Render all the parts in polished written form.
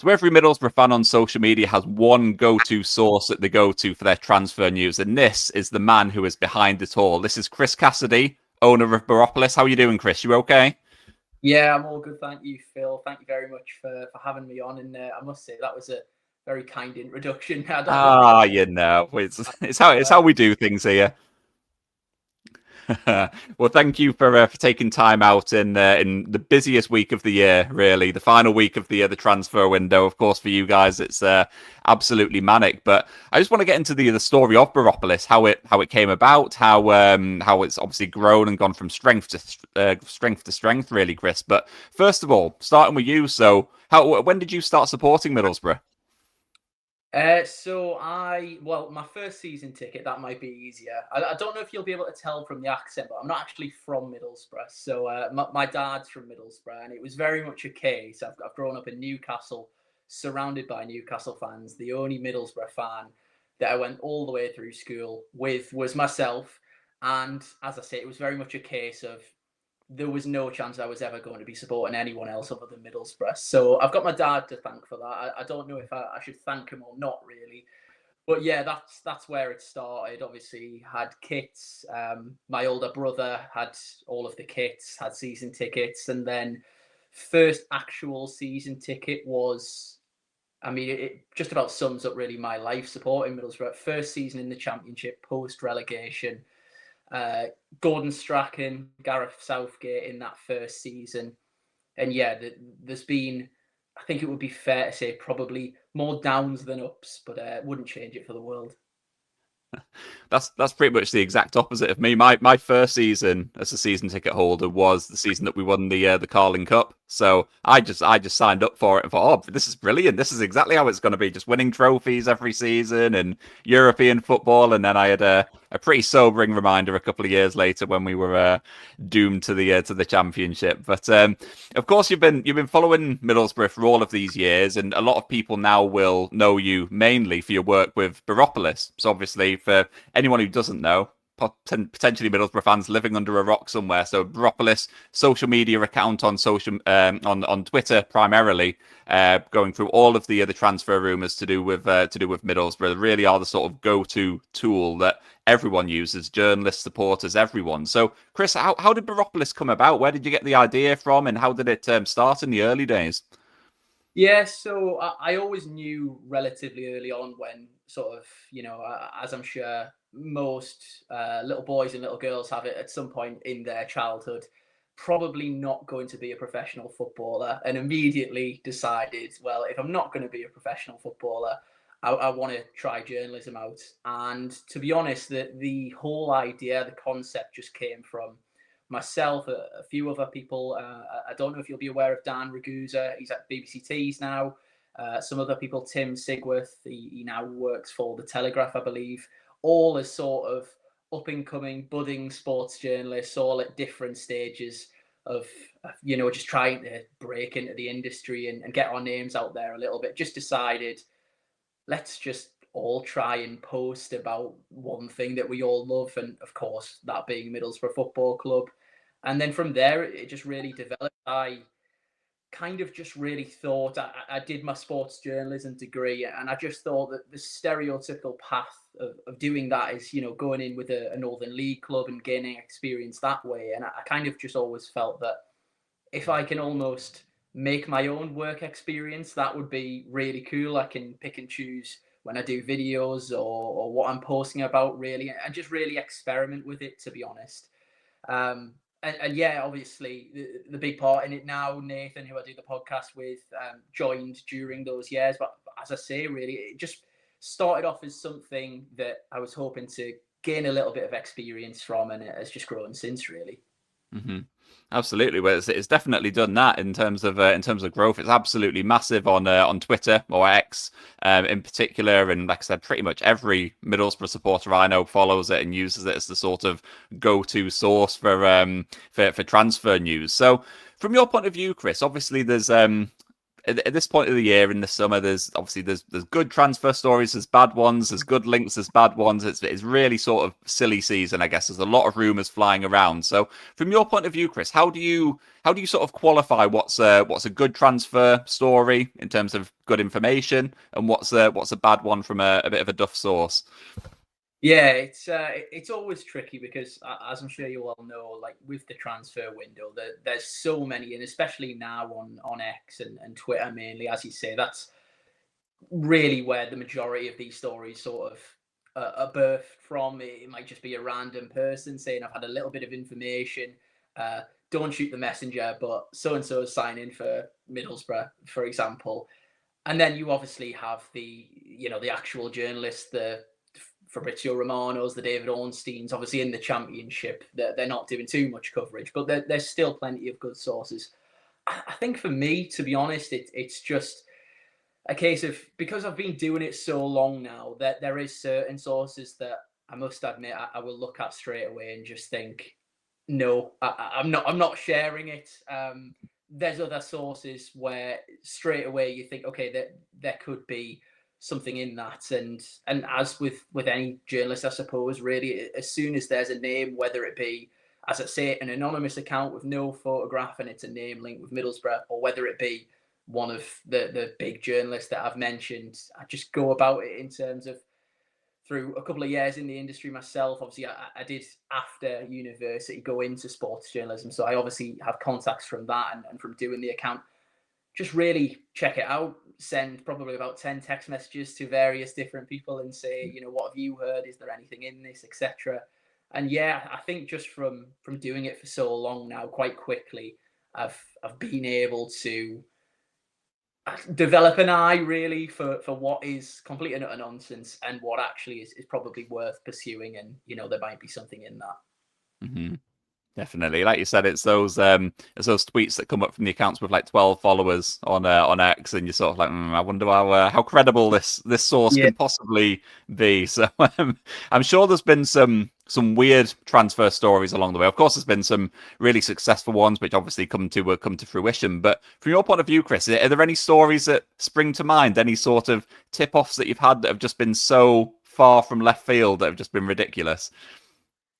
So every Middlesbrough fan on social media has one go-to source that they go to for their transfer news, and this is the man who is behind it all. This is Chris Cassidy, owner of Boropolis. How are you doing, Chris? You okay? Yeah, I'm all good. Thank you, Phil. Thank you very much for having me on. And I must say, that was a very kind introduction. I don't think Ah, you know, it's how we do things here. Well, thank you for taking time out in the busiest week of the year, really, the final week of the year, the transfer window. Of course, for you guys, it's absolutely manic. But I just want to get into the story of Boropolis, how it came about, how it's obviously grown and gone from strength to strength, really, Chris. But first of all, starting with you, so when did you start supporting Middlesbrough? well, my first season ticket, that might be easier. I don't know if you'll be able to tell from the accent, but I'm not actually from Middlesbrough. So my dad's from Middlesbrough, and it was very much a case. I've grown up in Newcastle, surrounded by Newcastle fans. The only Middlesbrough fan that I went all the way through school with was myself. And as I say, it was very much a case of there was no chance I was ever going to be supporting anyone else other than Middlesbrough. So I've got my dad to thank for that. I don't know if I should thank him or not really, but yeah, that's where it started. Obviously, had kits. My older brother had all of the kits, had season tickets, and then first actual season ticket was. I mean, it just about sums up really my life supporting Middlesbrough. First season in the Championship, post relegation, uh, Gordon Strachan, Gareth Southgate in that first season. And yeah, there's been, I think it would be fair to say, probably more downs than ups, but wouldn't change it for the world. That's pretty much the exact opposite of me. My first season as a season ticket holder was the season that we won the Carling Cup. So I just signed up for it and thought, oh, this is brilliant. This is exactly how it's going to be. Just winning trophies every season and European football. And then I had a pretty sobering reminder a couple of years later when we were doomed to the championship. But of course, you've been following Middlesbrough for all of these years, and a lot of people now will know you mainly for your work with Boropolis. So obviously, for anyone who doesn't know, potentially Middlesbrough fans living under a rock somewhere. So Boropolis social media account on on Twitter primarily, going through all of the transfer rumours to do with Middlesbrough. They really are the sort of go-to tool that everyone uses, journalists, supporters, everyone. So, Chris, how did Boropolis come about? Where did you get the idea from, and how did it start in the early days? Yeah, so I always knew relatively early on when sort of, as I'm sure most little boys and little girls have it at some point in their childhood, probably not going to be a professional footballer, and immediately decided, well, if I'm not going to be a professional footballer, I want to try journalism out. And to be honest, the whole idea, the concept just came from myself, a few other people. I don't know if you'll be aware of Dan Ragusa. He's at BBC Tees now. Some other people, Tim Sigworth, he now works for The Telegraph, I believe. All as sort of up and coming, budding sports journalists, all at different stages of, just trying to break into the industry and get our names out there a little bit. Just decided, let's just all try and post about one thing that we all love, and of course, that being Middlesbrough Football Club. And then from there, it just really developed. I kind of just really thought I did my sports journalism degree, and I just thought that the stereotypical path of doing that is, going in with a Northern League club and gaining experience that way. And I kind of just always felt that if I can almost make my own work experience, that would be really cool. I can pick and choose when I do videos or what I'm posting about, really, and just really experiment with it, to be honest. And yeah, obviously, the big part in it now, Nathan, who I do the podcast with, joined during those years. But as I say, really, it just started off as something that I was hoping to gain a little bit of experience from, and it has just grown since, really. Hmm. Absolutely, well, it's definitely done that in terms of growth. It's absolutely massive on Twitter or X in particular, and like I said, pretty much every Middlesbrough supporter I know follows it and uses it as the sort of go-to source for transfer news. So, from your point of view, Chris, obviously there's at this point of the year in the summer, there's obviously there's good transfer stories, there's bad ones, there's good links, there's bad ones. It's really sort of silly season, I guess. There's a lot of rumors flying around. So from your point of view, Chris, how do you sort of qualify what's a good transfer story in terms of good information, and what's a bad one from a bit of a duff source? Yeah, it's always tricky because, as I'm sure you all know, like with the transfer window, there's so many, and especially now on X and Twitter mainly, as you say, that's really where the majority of these stories sort of are birthed from. It might just be a random person saying, "I've had a little bit of information. Uh, don't shoot the messenger, but so and so is signing for Middlesbrough, for example." And then you obviously have the actual journalists, the Fabrizio Romanos, the David Ornsteins, obviously in the Championship. They're not doing too much coverage, but there's still plenty of good sources. I think for me, to be honest, it's just a case of, because I've been doing it so long now, that there is certain sources that I must admit I will look at straight away and just think, no, I'm not sharing it. There's other sources where straight away you think, okay, there could be something in that, and as with any journalist, I suppose, really, as soon as there's a name, whether it be, as I say, an anonymous account with no photograph and it's a name linked with Middlesbrough, or whether it be one of the big journalists that I've mentioned, I just go about it in terms of, through a couple of years in the industry myself. Obviously, I did, after university, go into sports journalism, so I obviously have contacts from that, and from doing the account. Just really check it out. Send probably about 10 text messages to various different people and say, what have you heard? Is there anything in this, etc. And yeah, I think just from doing it for so long now, quite quickly, I've been able to develop an eye really for what is complete and utter nonsense, and what actually is probably worth pursuing, and there might be something in that. Hmm. Definitely, like you said, it's those tweets that come up from the accounts with like 12 followers on X, and you're sort of like, I wonder how credible this source Yeah. can possibly be. So I'm sure there's been some weird transfer stories along the way. Of course, there's been some really successful ones, which obviously come to fruition. But from your point of view, Chris, are there any stories that spring to mind? Any sort of tip-offs that you've had that have just been so far from left field that have just been ridiculous?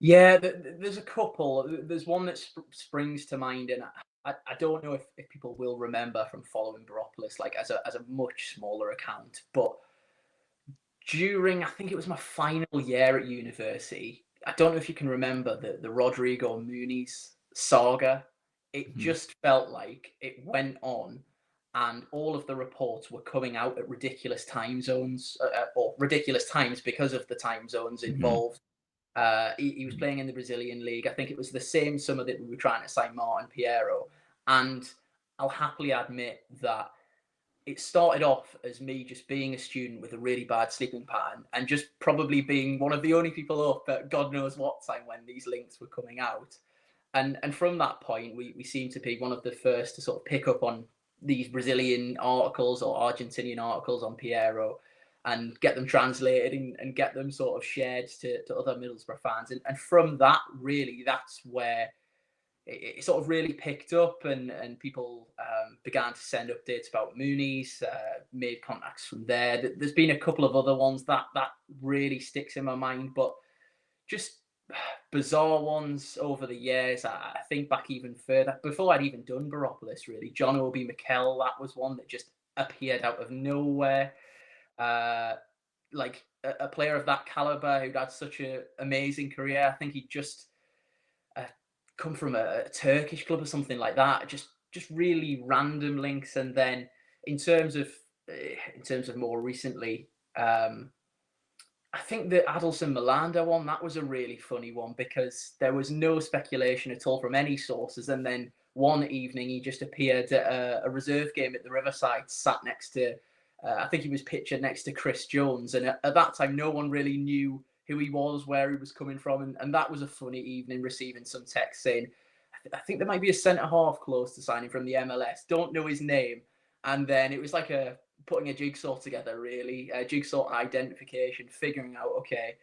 Yeah, there's a couple. There's one that springs to mind, and I don't know if people will remember from following Baropolis, like as a much smaller account. But during, I think it was my final year at university, I don't know if you can remember the Rodrigo Muniz saga. It Hmm. just felt like it went on, and all of the reports were coming out at ridiculous time zones, or ridiculous times because of the time zones Hmm. involved. He was playing in the Brazilian league. I think it was the same summer that we were trying to sign Martin Piero. And I'll happily admit that it started off as me just being a student with a really bad sleeping pattern, and just probably being one of the only people up at God knows what time when these links were coming out. And from that point, we seem to be one of the first to sort of pick up on these Brazilian articles or Argentinian articles on Piero, and get them translated, and get them sort of shared to other Middlesbrough fans. And from that, really, that's where it sort of really picked up, and people began to send updates about Mooney's, made contacts from there. There's been a couple of other ones that really sticks in my mind, but just bizarre ones over the years. I think back even further, before I'd even done Baropolis, really. John Obi Mikel, that was one that just appeared out of nowhere. Uh, like a player of that caliber who'd had such an amazing career. I think he just uh, come from a Turkish club or something like that. Just really random links. And then in terms of more recently, I think the Adelson Melanda one, that was a really funny one, because there was no speculation at all from any sources. And then one evening he just appeared at a reserve game at the Riverside, sat next to, I think he was pictured next to Chris Jones. And at that time, no one really knew who he was, where he was coming from. And that was a funny evening, receiving some text saying, I think there might be a centre half close to signing from the MLS. Don't know his name. And then it was like putting a jigsaw together, really, a jigsaw identification, figuring out, okay,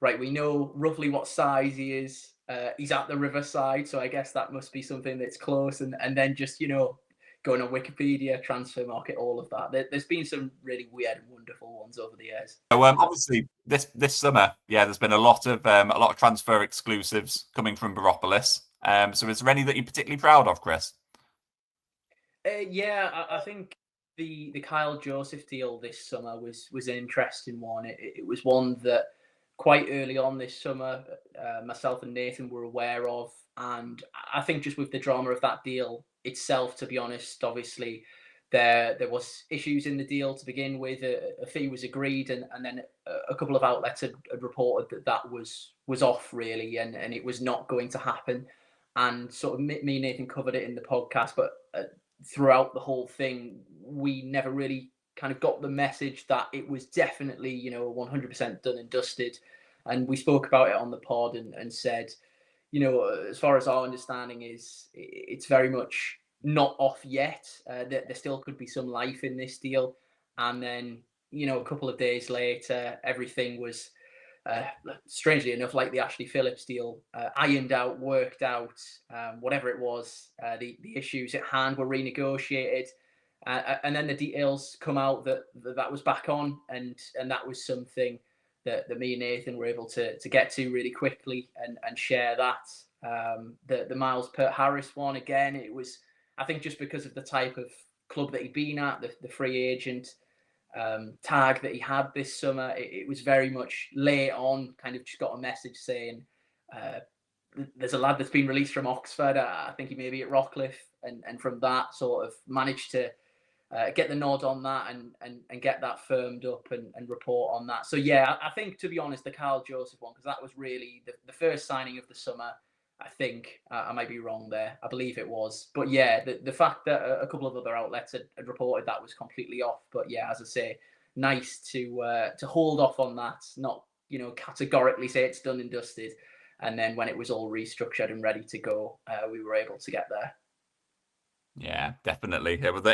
right, we know roughly what size he is. He's at the Riverside, so I guess that must be something that's close. And then just going on Wikipedia, transfer market, all of that. There's been some really weird and wonderful ones over the years. So obviously this summer, there's been a lot of transfer exclusives coming from Baropolis. So is there any that you're particularly proud of, Chris? I think the Kyle Joseph deal this summer was an interesting one. It was one that quite early on this summer, myself and Nathan were aware of, and I think just with the drama of that deal itself, to be honest, obviously there was issues in the deal to begin with. A fee was agreed, and then a couple of outlets had reported that was off really, and it was not going to happen. And sort of me and Nathan covered it in the podcast, but throughout the whole thing, we never really kind of got the message that it was definitely, 100% done and dusted. And we spoke about it on the pod and said, as far as our understanding is, it's very much not off yet. There still could be some life in this deal. And then, a couple of days later, everything was, strangely enough, like the Ashley Phillips deal, ironed out, worked out, whatever it was, the issues at hand were renegotiated. And then the details come out that was back on, and that was something that me and Nathan were able to get to really quickly and share that. The Miles Pert Harris one, again, it was, I think, just because of the type of club that he'd been at, the free agent tag that he had this summer, it was very much late on, kind of just got a message saying, there's a lad that's been released from Oxford. I think he may be at Rockcliffe, and from that sort of managed to get the nod on that and get that firmed up and report on that. So I think, to be honest, the Kyle Joseph one, because that was really the first signing of the summer. I think I might be wrong there. I believe it was, but the fact that a couple of other outlets had reported that was completely off. But as I say, nice to hold off on that, not categorically say it's done and dusted, and then when it was all restructured and ready to go, we were able to get there. Yeah, definitely. It was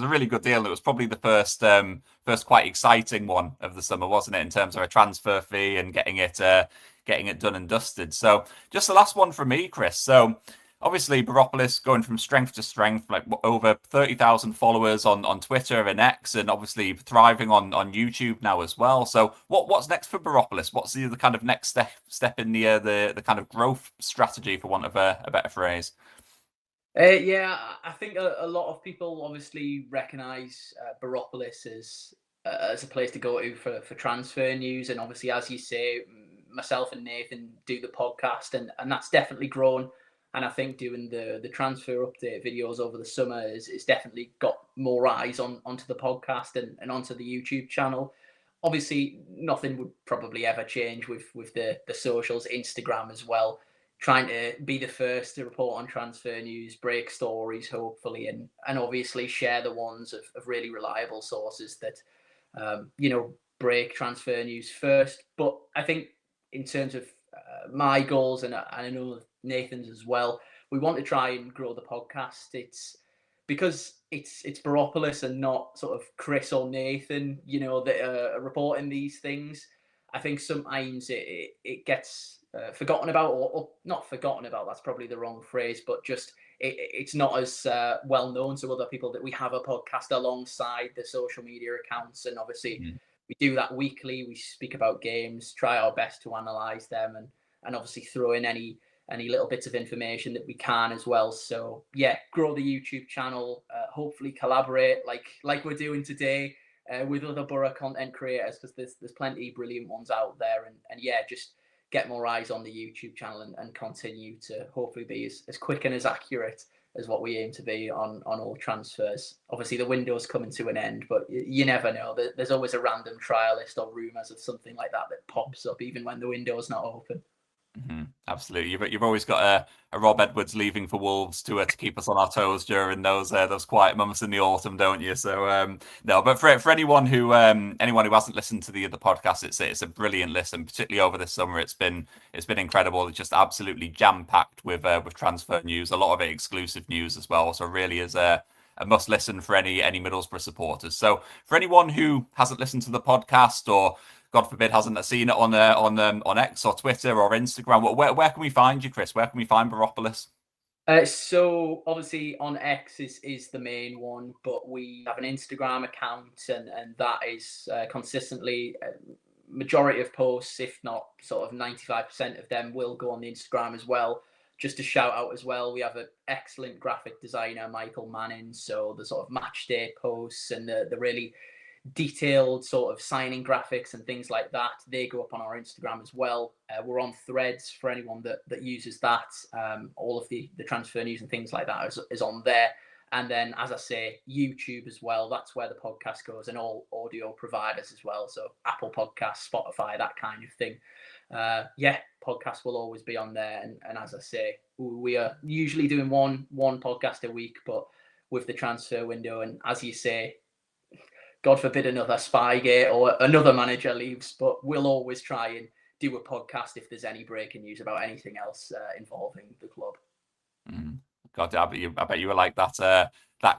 a really good deal. It was probably the first quite exciting one of the summer, wasn't it, in terms of a transfer fee and getting it done and dusted. So just the last one from me, Chris. So obviously Baropolis going from strength to strength, like over 30,000 followers on Twitter and X, and obviously thriving on YouTube now as well. So what's next for Baropolis? What's the kind of next step in the kind of growth strategy, for want of a better phrase? I think a lot of people obviously recognise Baropolis as a place to go to for transfer news, and obviously, as you say, myself and Nathan do the podcast, and that's definitely grown. And I think doing the transfer update videos over the summer is definitely got more eyes onto the podcast and onto the YouTube channel. Obviously, nothing would probably ever change with the socials, Instagram as well, trying to be the first to report on transfer news, break stories, hopefully, and obviously share the ones of really reliable sources that, break transfer news first. But I think in terms of my goals, and I know Nathan's as well, we want to try and grow the podcast. It's because it's Baropolis and not sort of Chris or Nathan, that are reporting these things. I think sometimes it gets forgotten about, or not forgotten about. That's probably the wrong phrase, but just it's not as well known to other people that we have a podcast alongside the social media accounts, and obviously we do that weekly. We speak about games, try our best to analyze them, and obviously throw in any little bits of information that we can as well. So grow the YouTube channel, hopefully collaborate like we're doing today with other Boro content creators, because there's plenty brilliant ones out there, and just get more eyes on the YouTube channel and continue to hopefully be as quick and as accurate as what we aim to be on all transfers. Obviously, the window's coming to an end, but you never know. There's always a random trialist or rumours of something like that pops up, even when the window's not open. Mm-hmm. Absolutely. You've always got a Rob Edwards leaving for Wolves to keep us on our toes during those quiet months in the autumn, don't you? So no, but for anyone who hasn't listened to the podcast, it's a brilliant listen, particularly over this summer. It's been incredible. It's just absolutely jam packed with transfer news, a lot of it exclusive news as well. So really is a must listen for any Middlesbrough supporters. So for anyone who hasn't listened to the podcast, or God forbid hasn't seen it on X or Twitter or Instagram, where can we find you, Chris? Where can we find Baropolis? So obviously on X is the main one, but we have an Instagram account, and that is consistently majority of posts, if not sort of 95% of them, will go on the Instagram as well. Just to shout out as well, we have an excellent graphic designer, Michael Manning. So the sort of match day posts and the really detailed sort of signing graphics and things like that, they go up on our Instagram as well. We're on Threads for anyone that uses that. All of the transfer news and things like that is on there. And then, as I say, YouTube as well. That's where the podcast goes, and all audio providers as well. So Apple Podcasts, Spotify, that kind of thing. Yeah, podcasts will always be on there. And as I say, we are usually doing one podcast a week, but with the transfer window, and as you say, God forbid another Spygate or another manager leaves, but we'll always try and do a podcast if there's any breaking news about anything else involving the club. God, I bet you were like that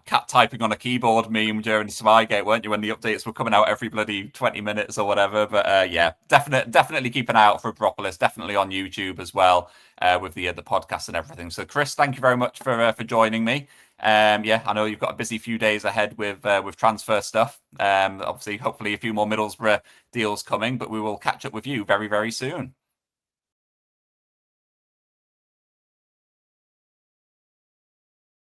cat typing on a keyboard meme during Spygate, weren't you? When the updates were coming out every bloody 20 minutes or whatever. But yeah, definitely keep an eye out for Propolis. Definitely on YouTube as well, with the podcast and everything. So, Chris, thank you very much for joining me. Yeah, I know you've got a busy few days ahead with transfer stuff. Obviously, hopefully a few more Middlesbrough deals coming, but we will catch up with you very, very soon.